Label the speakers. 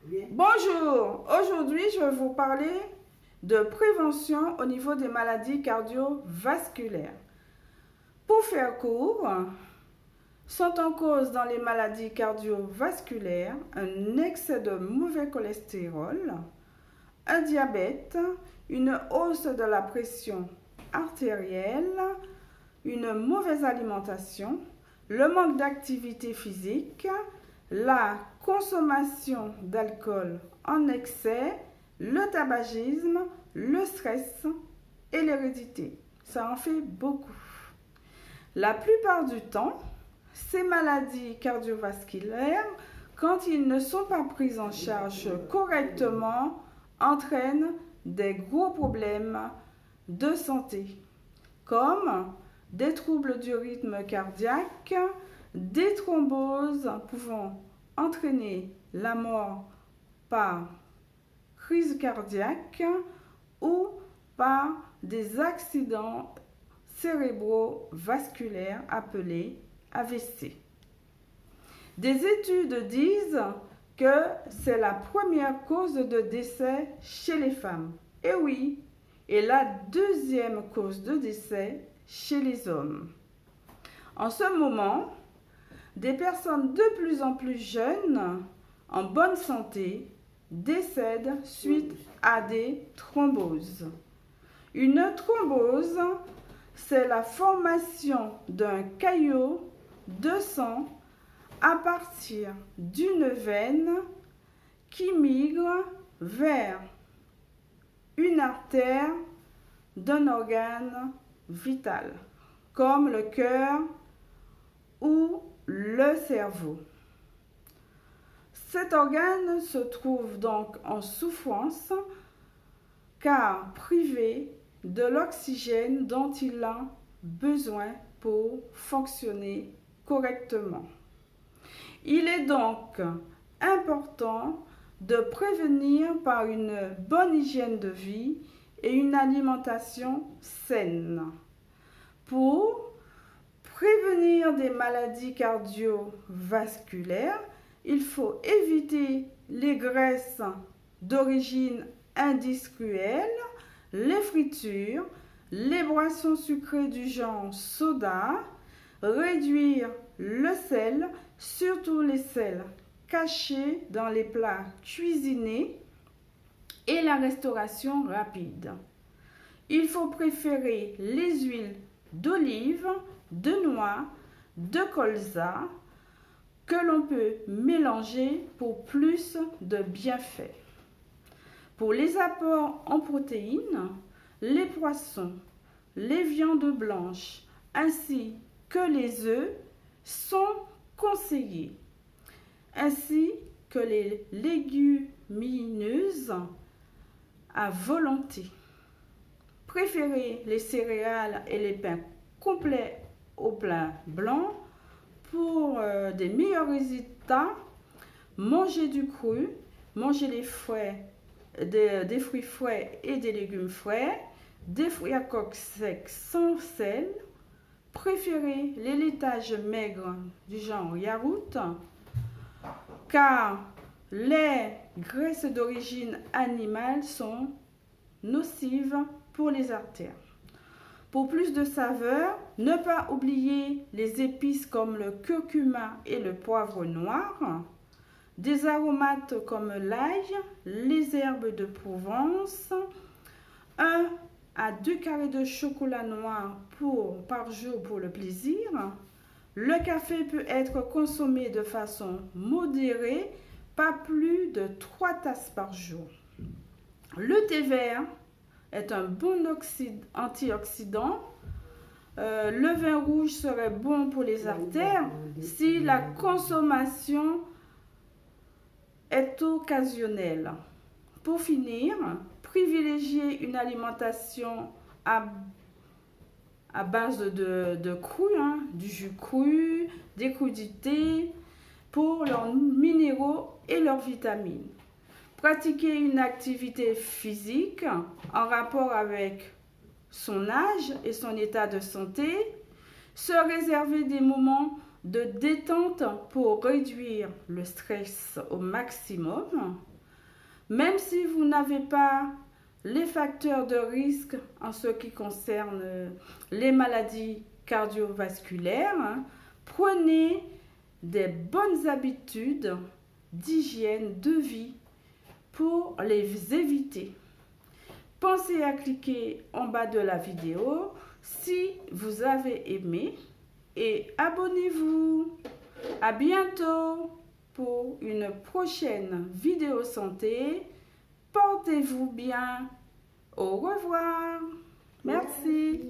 Speaker 1: Bonjour, aujourd'hui je vais vous parler de prévention au niveau des maladies cardiovasculaires. Pour faire court, sont en cause dans les maladies cardiovasculaires un excès de mauvais cholestérol, un diabète, une hausse de la pression artérielle, une mauvaise alimentation, le manque d'activité physique, la consommation d'alcool en excès, le tabagisme, le stress et l'hérédité. Ça en fait beaucoup. La plupart du temps, ces maladies cardiovasculaires, quand ils ne sont pas prises en charge correctement, entraînent des gros problèmes de santé, comme des troubles du rythme cardiaque, des thromboses pouvant entraîner la mort par crise cardiaque ou par des accidents cérébrovasculaires appelés AVC. Des études disent que c'est la première cause de décès chez les femmes. Et oui, et la deuxième cause de décès chez les hommes. En ce moment, des personnes de plus en plus jeunes, en bonne santé, décèdent suite à des thromboses. Une thrombose, c'est la formation d'un caillot de sang à partir d'une veine qui migre vers une artère d'un organe vital, comme le cœur ou le cerveau. Cet organe se trouve donc en souffrance car privé de l'oxygène dont il a besoin pour fonctionner correctement. Il est donc important de prévenir par une bonne hygiène de vie et une alimentation saine. Pour prévenir des maladies cardiovasculaires, il faut éviter les graisses d'origine industrielle, les fritures, les boissons sucrées du genre soda, réduire le sel, surtout les sels cachés dans les plats cuisinés et la restauration rapide. Il faut préférer les huiles d'olive, de noix, de colza que l'on peut mélanger pour plus de bienfaits. Pour les apports en protéines, les poissons, les viandes blanches ainsi que les œufs sont conseillés, ainsi que les légumineuses à volonté. Préférez les céréales et les pains complets au plat blanc pour des meilleurs résultats. Mangez du cru, mangez des fruits frais et des légumes frais, des fruits à coque sec sans sel. Préférez les laitages maigres du genre yaourt, car les graisses d'origine animale sont nocives pour les artères. Pour plus de saveur, ne pas oublier les épices comme le curcuma et le poivre noir, des aromates comme l'ail, les herbes de Provence, 1 à 2 carrés de chocolat noir par jour pour le plaisir. Le café peut être consommé de façon modérée, pas plus de 3 tasses par jour. Le thé vert est un bon antioxydant. Le vin rouge serait bon pour les artères si la consommation est occasionnelle. Pour finir, privilégiez une alimentation à base de cru, du jus cru, des crudités pour leurs minéraux et leurs vitamines. Pratiquer une activité physique en rapport avec son âge et son état de santé. Se réserver des moments de détente pour réduire le stress au maximum. Même si vous n'avez pas les facteurs de risque en ce qui concerne les maladies cardiovasculaires, prenez des bonnes habitudes d'hygiène de vie pour les éviter. Pensez à cliquer en bas de la vidéo si vous avez aimé et abonnez-vous. À bientôt pour une prochaine vidéo santé. Portez-vous bien. Au revoir. Merci.